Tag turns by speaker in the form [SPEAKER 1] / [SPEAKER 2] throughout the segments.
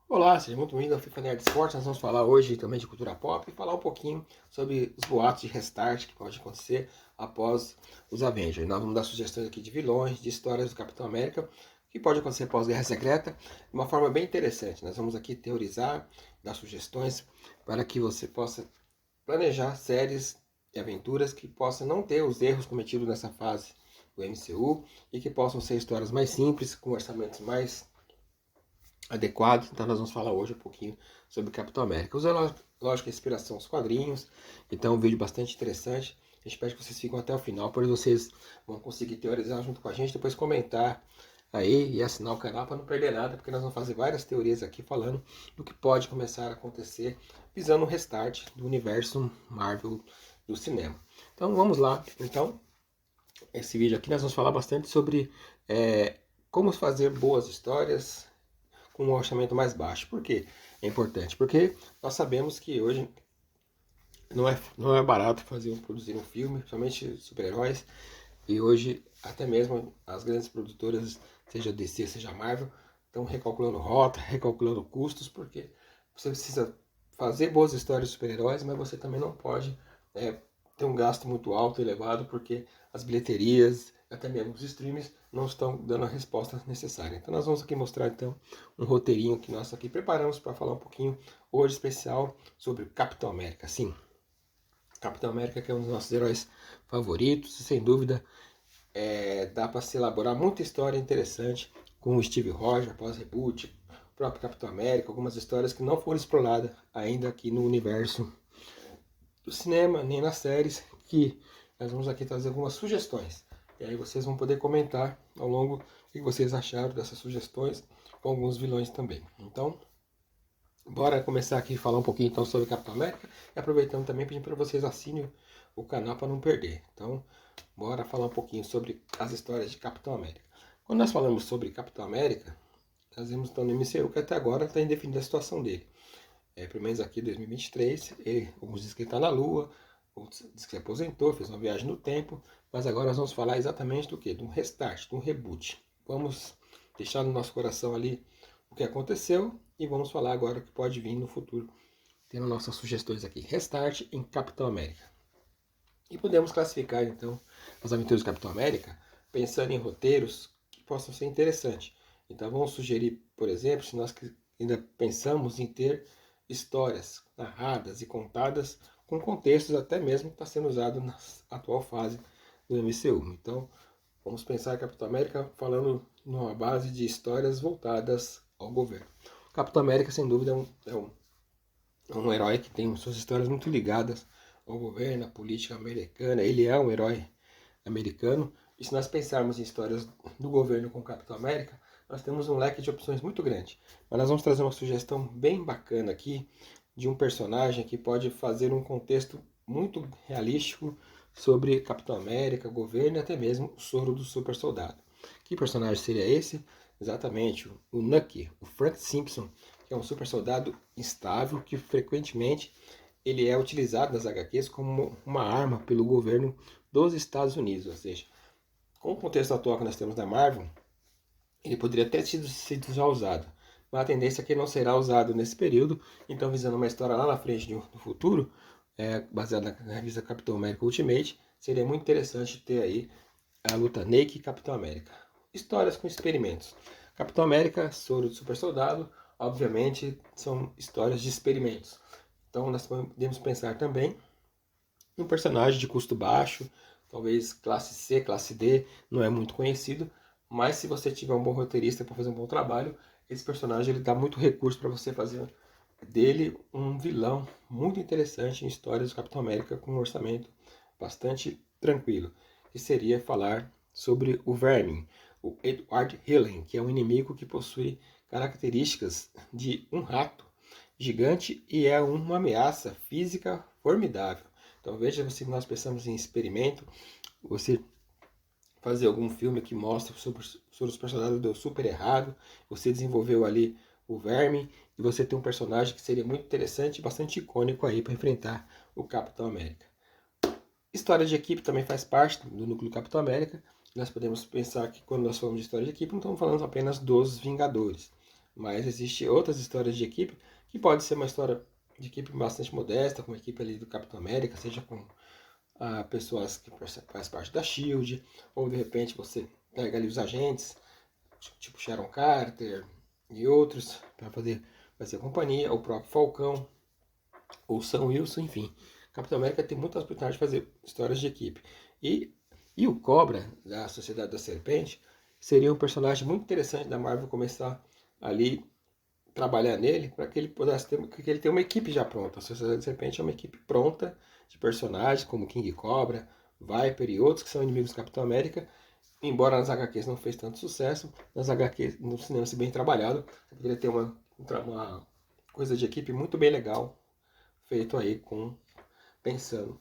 [SPEAKER 1] Olá, seja muito bem-vindo ao FIFA Nerd Esportes. Nós vamos falar hoje também de cultura pop e falar um pouquinho sobre os boatos de restart que pode acontecer após os Avengers. Nós vamos dar sugestões aqui de vilões, de histórias do Capitão América, que pode acontecer pós-Guerra Secreta, de uma forma bem interessante. Nós vamos aqui teorizar, dar sugestões para que você possa planejar séries e aventuras que possam não ter os erros cometidos nessa fase do MCU e que possam ser histórias mais simples, com orçamentos mais adequado. Então nós vamos falar hoje um pouquinho sobre Capitão América. Usando, lógico, a inspiração dos quadrinhos. Então é um vídeo bastante interessante. A gente pede que vocês fiquem até o final, pois vocês vão conseguir teorizar junto com a gente, depois comentar aí e assinar o canal para não perder nada, porque nós vamos fazer várias teorias aqui falando do que pode começar a acontecer, visando um restart do universo Marvel do cinema. Então vamos lá. Então, esse vídeo aqui nós vamos falar bastante sobre como fazer boas histórias com um orçamento mais baixo. Por quê? É importante? Porque nós sabemos que hoje não é barato produzir um filme, principalmente super-heróis, e hoje até mesmo as grandes produtoras, seja DC, seja Marvel, estão recalculando rota, recalculando custos, porque você precisa fazer boas histórias de super-heróis, mas você também não pode ter um gasto muito alto, elevado, porque as bilheterias, até mesmo os streams, não estão dando a resposta necessária. Então nós vamos aqui mostrar então um roteirinho que nós aqui preparamos para falar um pouquinho hoje especial sobre Capitão América. Sim, Capitão América que é um dos nossos heróis favoritos, e sem dúvida dá para se elaborar muita história interessante com o Steve Rogers após reboot, o próprio Capitão América, algumas histórias que não foram exploradas ainda aqui no universo do cinema, nem nas séries, que nós vamos aqui trazer algumas sugestões. E aí vocês vão poder comentar ao longo o que vocês acharam dessas sugestões, com alguns vilões também. Então, bora começar aqui a falar um pouquinho então sobre Capitão América, e aproveitando também pedindo para vocês assinem o canal para não perder. Então, bora falar um pouquinho sobre as histórias de Capitão América. Quando nós falamos sobre Capitão América, nós vimos então no MCU que até agora está indefinida a situação dele. Pelo menos aqui em 2023, alguns dizem que ele está na Lua, outros dizem que se aposentou, fez uma viagem no tempo, mas agora nós vamos falar exatamente do que? De um restart, de um reboot. Vamos deixar no nosso coração ali o que aconteceu e vamos falar agora o que pode vir no futuro, tendo nossas sugestões aqui. Restart em Capitão América. E podemos classificar então as aventuras do Capitão América pensando em roteiros que possam ser interessantes. Então vamos sugerir, por exemplo, se nós ainda pensamos em ter histórias narradas e contadas com contextos até mesmo que está sendo usado na atual fase do MCU. Então vamos pensar em Capitão América falando numa base de histórias voltadas ao governo. Capitão América, sem dúvida, é um herói que tem suas histórias muito ligadas ao governo, à política americana. Ele é um herói americano. E se nós pensarmos em histórias do governo com o Capitão América, nós temos um leque de opções muito grande. Mas nós vamos trazer uma sugestão bem bacana aqui de um personagem que pode fazer um contexto muito realístico sobre Capitão América, governo e até mesmo o soro do super soldado. Que personagem seria esse? Exatamente, o Nucky, o Frank Simpson, que é um super soldado instável que frequentemente ele é utilizado nas HQs como uma arma pelo governo dos Estados Unidos. Ou seja, com o contexto atual que nós temos da Marvel, ele poderia ter sido já usado. Mas a tendência é que ele não será usado nesse período. Então, visando uma história lá na frente do futuro, baseada na revista Capitão América Ultimate, seria muito interessante ter aí a luta Naked e Capitão América. Histórias com experimentos. Capitão América, soro de super soldado, obviamente são histórias de experimentos. Então nós podemos pensar também em um personagem de custo baixo, talvez classe C, classe D, não é muito conhecido, mas se você tiver um bom roteirista para fazer um bom trabalho, esse personagem ele dá muito recurso para você fazer dele um vilão muito interessante em histórias do Capitão América com um orçamento bastante tranquilo, que seria falar sobre o Vermin, o Edward Hillen, que é um inimigo que possui características de um rato gigante e é uma ameaça física formidável. Então veja se nós pensamos em experimento, você fazer algum filme que mostra sobre os personagens deu super errado, você desenvolveu ali o Verme e você tem um personagem que seria muito interessante e bastante icônico aí para enfrentar o Capitão América. História de equipe também faz parte do núcleo do Capitão América. Nós podemos pensar que quando nós falamos de história de equipe, não estamos falando apenas dos Vingadores. mas existe outras histórias de equipe, que pode ser uma história de equipe bastante modesta, como a equipe ali do Capitão América, seja com pessoas que faz parte da SHIELD, ou de repente você pega ali os agentes, tipo Sharon Carter e outros, para poder fazer companhia, o próprio Falcão, ou Sam Wilson, enfim. Capitão América tem muitas oportunidades de fazer histórias de equipe. E o Cobra, da Sociedade da Serpente, seria um personagem muito interessante da Marvel começar ali trabalhar nele para que ele pudesse ter, que ele tenha uma equipe já pronta. A Sociedade da Serpente é uma equipe pronta de personagens como King Cobra, Viper e outros que são inimigos do Capitão América. Embora nas HQs não fez tanto sucesso, nas HQs no cinema se bem trabalhado, você poderia ter uma coisa de equipe muito bem legal feito aí com pensando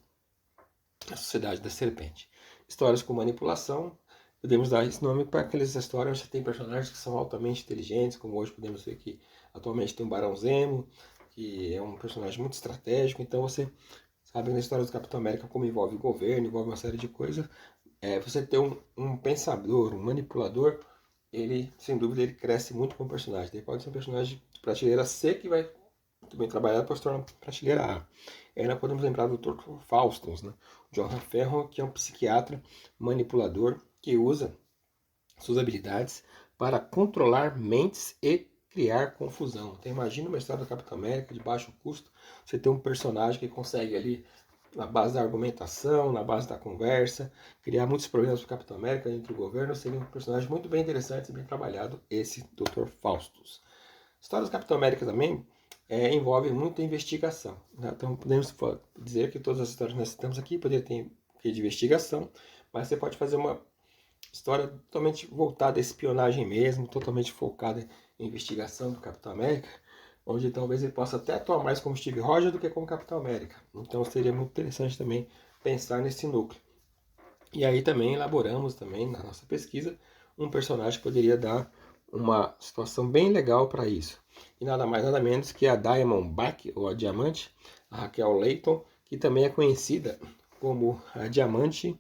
[SPEAKER 1] na Sociedade da Serpente. Histórias com manipulação, podemos dar esse nome para aquelas histórias onde você tem personagens que são altamente inteligentes, como hoje podemos ver que atualmente tem o Barão Zemo, que é um personagem muito estratégico, então você sabe na história do Capitão América como envolve o governo, envolve uma série de coisas, você ter um pensador, um manipulador, ele, sem dúvida, ele cresce muito como personagem. Ele pode ser um personagem de prateleira C que vai muito bem trabalhado para se tornar prateleira A. E ainda podemos lembrar do Dr. Faustus, né? O John Ferro, que é um psiquiatra manipulador que usa suas habilidades para controlar mentes e criar confusão. Então imagina uma história do Capitão América de baixo custo, você tem um personagem que consegue ali, na base da argumentação, na base da conversa, criar muitos problemas para o Capitão América dentro do governo. Seria um personagem muito bem interessante e bem trabalhado, esse Dr. Faustus. Histórias do Capitão América também envolvem muita investigação. Né? Então podemos dizer que todas as histórias que nós citamos aqui poderiam ter de investigação, mas você pode fazer uma história totalmente voltada à espionagem mesmo, totalmente focada em investigação do Capitão América, onde talvez ele possa até atuar mais como Steve Rogers do que como Capitão América. Então seria muito interessante também pensar nesse núcleo. E aí também elaboramos também na nossa pesquisa um personagem que poderia dar uma situação bem legal para isso. E nada mais nada menos que a Diamondback, ou a Diamante, a Raquel Layton, que também é conhecida como a Diamante,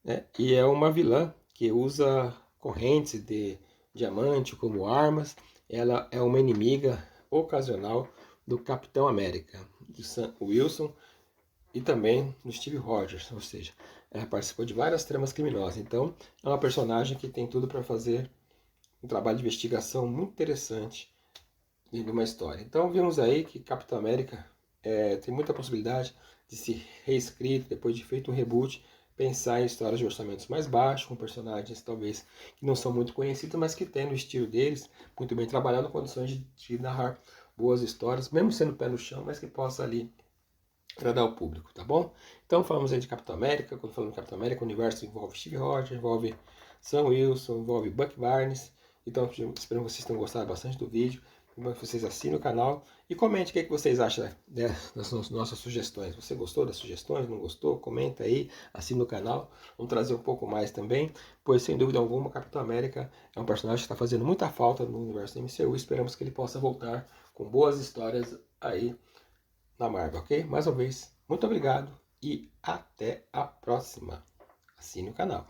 [SPEAKER 1] né? E é uma vilã que usa correntes de diamante como armas. Ela é uma inimiga ocasional do Capitão América, do Sam Wilson e também do Steve Rogers, ou seja, ela participou de várias tramas criminosas. Então, é uma personagem que tem tudo para fazer um trabalho de investigação muito interessante de uma história. Então, vimos aí que Capitão América tem muita possibilidade de se reescrito, depois de feito um reboot, pensar em histórias de orçamentos mais baixos, com personagens talvez que não são muito conhecidos, mas que têm no estilo deles, muito bem trabalhado, condições de narrar boas histórias, mesmo sendo pé no chão, mas que possa ali agradar o público, tá bom? Então falamos aí de Capitão América. Quando falamos de Capitão América, o universo envolve Steve Rogers, envolve Sam Wilson, envolve Bucky Barnes. Então espero que vocês tenham gostado bastante do vídeo. Espero que vocês assinem o canal e comente o que vocês acham das nossas sugestões. Você gostou das sugestões? Não gostou? Comenta aí, assina o canal. Vamos trazer um pouco mais também, pois sem dúvida alguma Capitão América é um personagem que está fazendo muita falta no universo do MCU. Esperamos que ele possa voltar com boas histórias aí na Marvel, ok? Mais uma vez, muito obrigado e até a próxima. Assine o canal.